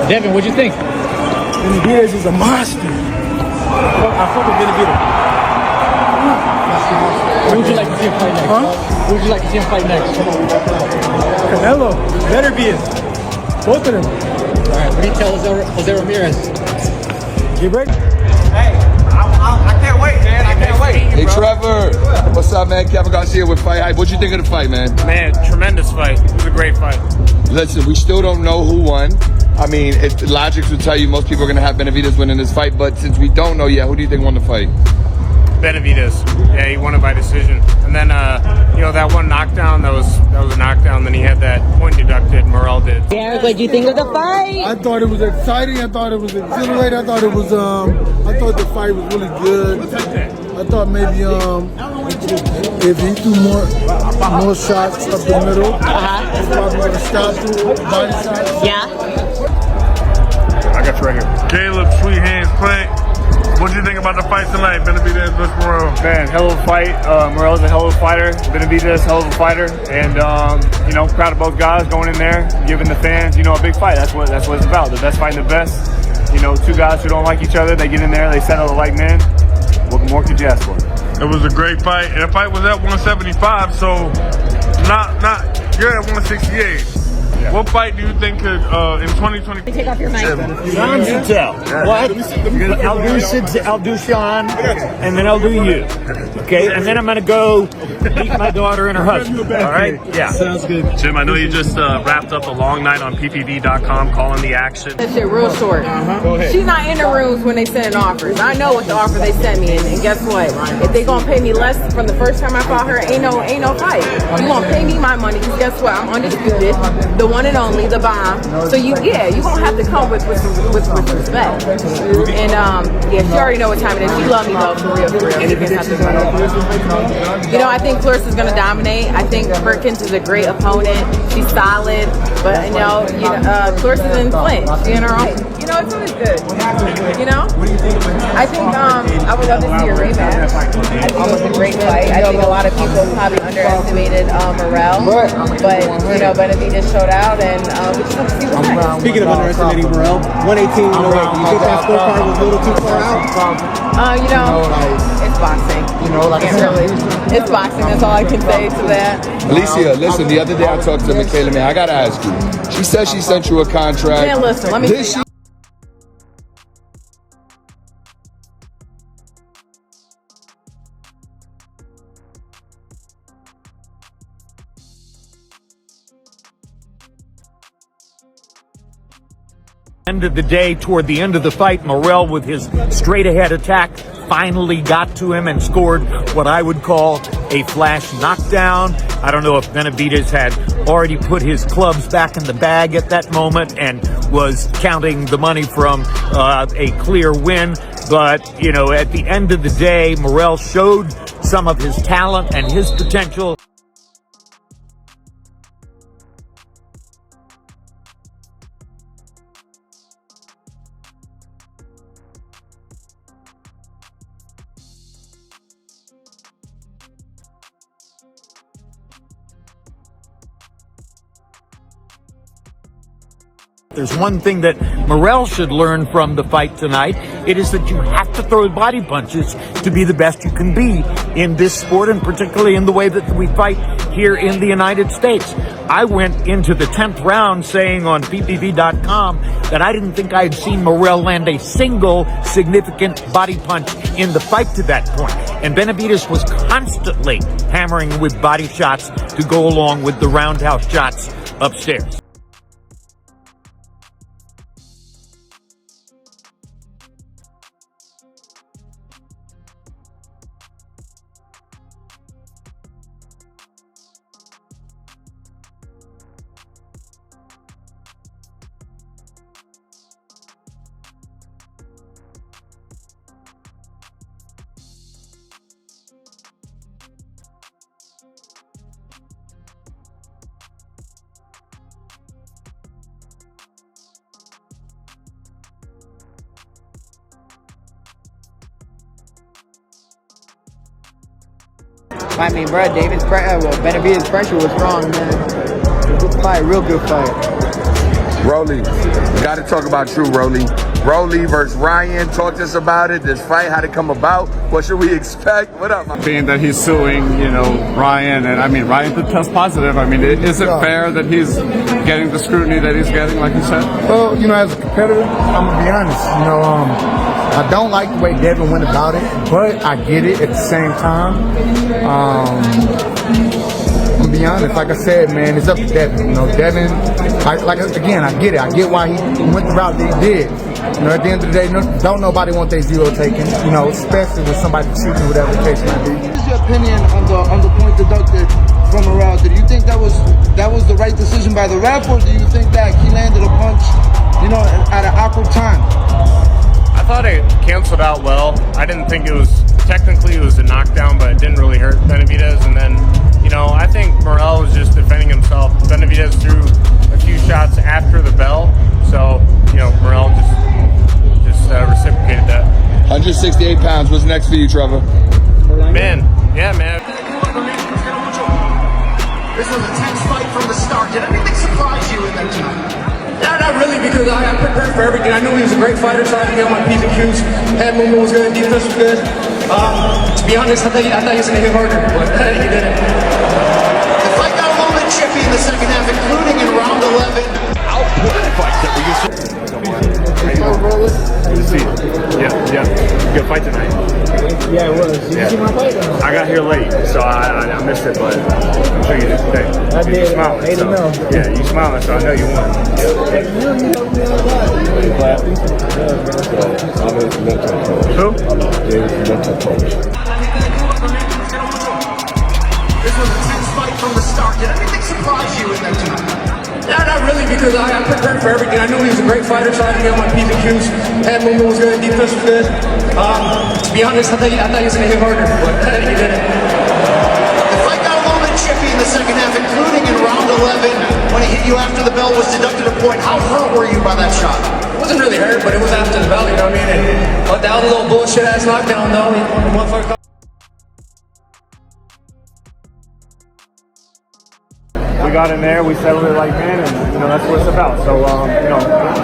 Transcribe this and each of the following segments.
Devin, what'd you think? Benavidez is a monster. I fuck with Benavidez. Who would you like to see him fight next? Huh? Who would you like to see him fight next? Canelo, Benavidez. Both of them. All right, what do you tell Jose Ramirez? Get ready. Hey, I can't wait, man. I can't wait. Hey, Trevor. What's up, man? Kevin Garcia with Fight Hype. What'd you think of the fight, man? Man, tremendous fight. It was a great fight. Listen, we still don't know who won. I mean, logic would tell you most people are going to have Benavidez winning this fight, but since we don't know yet, who do you think won the fight? Benavidez. Yeah, he won it by decision. And then, that one knockdown, that was a knockdown. Then he had that point deducted. Morrell did. Derek, what do you think of the fight? I thought it was exciting. I thought it was exhilarating. I thought the fight was really good. I thought maybe if he threw more shots up the middle, he's probably gonna stop through body shots. Yeah. I got you right here. Caleb Sweet Hands Plant. What do you think about the fight tonight, Benavidez versus Morrell? Man, hell of a fight. Morrell's a hell of a fighter. Benavidez, hell of a fighter. And, proud of both guys going in there, giving the fans, a big fight. That's what it's about. The best fighting the best. Two guys who don't like each other, they get in there, they settle like men. What more could you ask for? It was a great fight, and the fight was at 175, so you're at 168. Yeah. What fight do you think could, in 2020? Take off your mic. Sean Zintel. What? I'll do Sean, and then I'll do you. Okay? And then I'm going to go meet my daughter and her husband. All right? Yeah. Sounds good. Jim, I know you just wrapped up a long night on ppv.com calling the action. That shit real short. She's not in the rooms when they sending offers. I know what the offer they sent me, and guess what? If they gonna pay me less from the first time I fought her, ain't no fight. You gonna pay me my money? Because guess what? I'm undisputed, the one and only, the bomb. So you gonna have to come with respect. And she already know what time it is. She love me though, for real. I think Clarissa is gonna dominate. I think Perkins is a great opponent. She's solid, but Clarissa's in Flint. She's in her own. It's always good. I think I would love to see a rematch. I think it was a great fight. I think a lot of people probably underestimated Morrell, but Benavidez showed out, and we just have to see what's next. Speaking of underestimating Morrell, 118, do you think that scorecard was a little too far out? It's boxing. It's boxing. That's all I can say to that. Alicia, listen, the other day I talked to Michaela, man. I got to ask you. She said she sent you a contract. Man, listen, let me see. End of the day, toward the end of the fight, Morrell, with his straight-ahead attack, finally got to him and scored what I would call a flash knockdown. I don't know if Benavidez had already put his clubs back in the bag at that moment and was counting the money from a clear win. But, at the end of the day, Morrell showed some of his talent and his potential. There's one thing that Morrell should learn from the fight tonight. It is that you have to throw body punches to be the best you can be in this sport, and particularly in the way that we fight here in the United States. I went into the 10th round saying on ppv.com that I didn't think I had seen Morrell land a single significant body punch in the fight to that point. And Benavidez was constantly hammering with body shots to go along with the roundhouse shots upstairs. I mean, bro, Benavidez' pressure was strong, man. Good fight, real good fight. Rolly, we got to talk about True, Rolly. Rolly versus Ryan. Talk to us about it. This fight, how'd it come about? What should we expect? What up, man? Being that he's suing, Ryan, and I mean, Ryan did test positive. I mean, is it fair that he's getting the scrutiny that he's getting, like you said? Well, as a competitor, I'm gonna be honest. I don't like the way Devin went about it, but I get it at the same time. I'm gonna be honest. Like I said, man, it's up to Devin. Devin. I get it. I get why he went the route that he did. At the end of the day, don't nobody want their zero taken. Especially with somebody cheating, whatever the case might be. What is your opinion on the point deducted from Morrell? Did you think that was the right decision by the ref, or do you think that he landed a punch, at an awkward time? I thought it canceled out well. I didn't think it was a knockdown, but it didn't really hurt Benavidez. And then, I think Morrell was just defending himself. Benavidez threw a few shots after the bell, so Morrell just reciprocated that. 168 pounds. What's next for you, Trevor? Man. This was a tense fight from the start. Did anything surprise you in that tonight? Not really, because I prepared for everything. I knew he was a great fighter, so I had to get on my P's and Q's. Head movement was good, defense was good. To be honest, I thought he was going to hit harder, but he didn't. The fight got a little bit chippy in the second half, including in round 11. Output fights that we used to. Good to see you. Yeah. Good fight tonight. Yeah, it was. Did you see my fight? I got here late, so I missed it, but I'm sure you did today. I did. You smiling, 8-0. Yeah, you smiling, so I know you won. Who? This was a tense fight from the start. Did anything surprise you in that tonight? Not really, because I prepared for everything. I knew he was a great fighter, so I had to get on my P's and Q's. Head movement was good, defense was good. To be honest, I thought he was going to hit harder, but he didn't. The fight got a little bit chippy in the second half, including in round 11 when he hit you after the bell was deducted a point. How hurt were you by that shot? It wasn't really hurt, but it was after the bell, you know what I mean? But that was a little bullshit-ass knockdown, though. The motherfucker. We got in there, we settled it like men, and that's what it's about. So,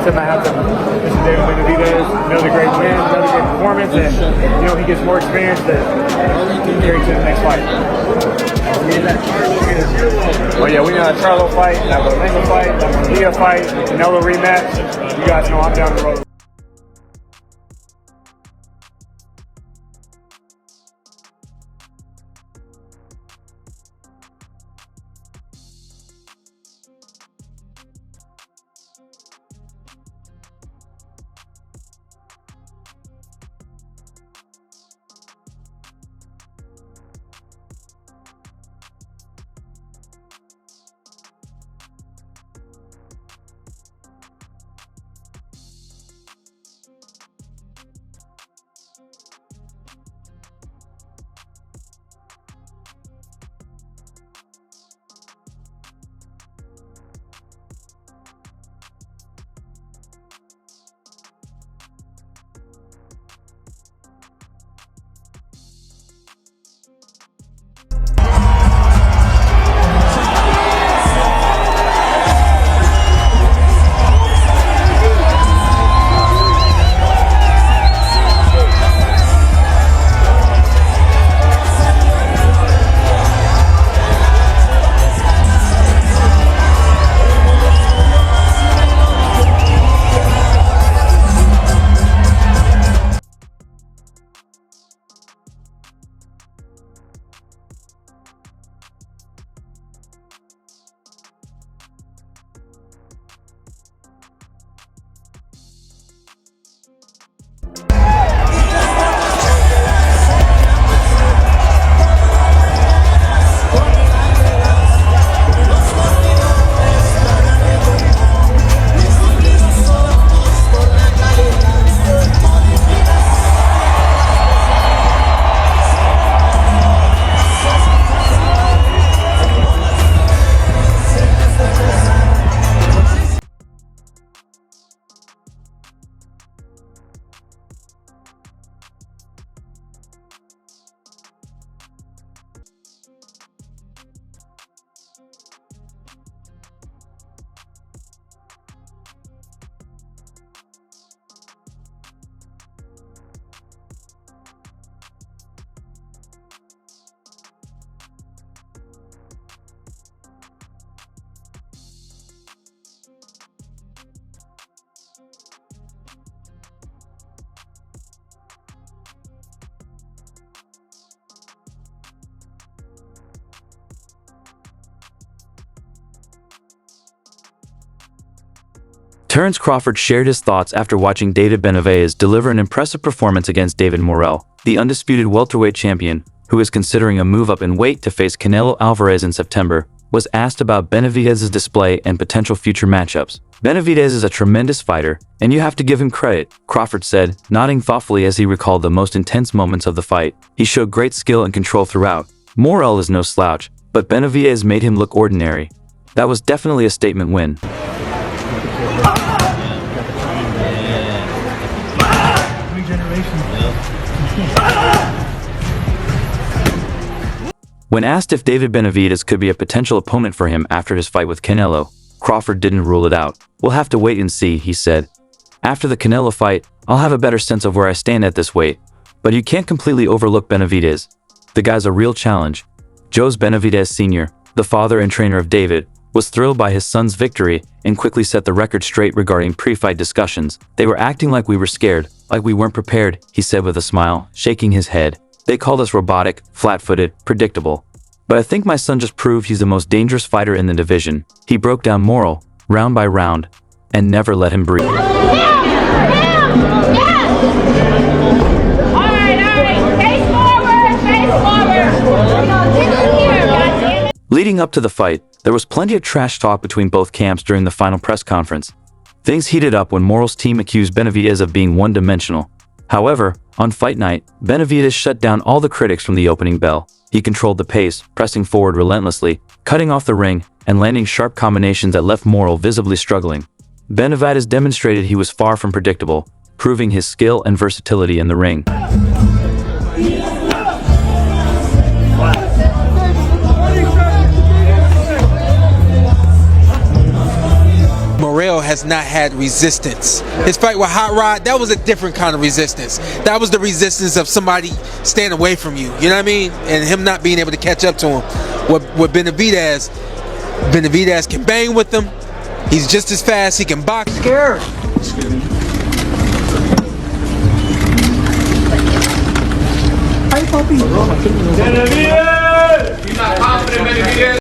tip my hat to Mr. David Benavidez, another great win, another great performance, and he gets more experience that he can carry to the next fight. Well, yeah, we got a Charlo fight, a Lingo fight, a Leah fight, Canelo rematch. You guys know I'm down the road. Terence Crawford shared his thoughts after watching David Benavidez deliver an impressive performance against David Morrell, the undisputed welterweight champion, who is considering a move up in weight to face Canelo Alvarez in September, was asked about Benavidez's display and potential future matchups. Benavidez is a tremendous fighter, and you have to give him credit, Crawford said, nodding thoughtfully as he recalled the most intense moments of the fight. He showed great skill and control throughout. Morrell is no slouch, but Benavidez made him look ordinary. That was definitely a statement win. When asked if David Benavidez could be a potential opponent for him after his fight with Canelo, Crawford didn't rule it out. "We'll have to wait and see," he said. "After the Canelo fight, I'll have a better sense of where I stand at this weight. But you can't completely overlook Benavidez. The guy's a real challenge." Jose Benavidez Sr., the father and trainer of David, was thrilled by his son's victory and quickly set the record straight regarding pre-fight discussions. "They were acting like we were scared, like we weren't prepared," he said with a smile, shaking his head. "They called us robotic, flat-footed, predictable. But I think my son just proved he's the most dangerous fighter in the division." He broke down Morrell, round by round, and never let him breathe. Leading up to the fight, there was plenty of trash talk between both camps during the final press conference. Things heated up when Morrell's team accused Benavidez of being one-dimensional. However, on fight night, Benavidez shut down all the critics from the opening bell. He controlled the pace, pressing forward relentlessly, cutting off the ring, and landing sharp combinations that left Morrell visibly struggling. Benavidez demonstrated he was far from predictable, proving his skill and versatility in the ring. Morrell has not had resistance. His fight with Hot Rod, that was a different kind of resistance. That was the resistance of somebody staying away from you, you know what I mean? And him not being able to catch up to him. With Benavidez can bang with him. He's just as fast, he can box. Scared. Benavidez! He's not confident, Benavidez.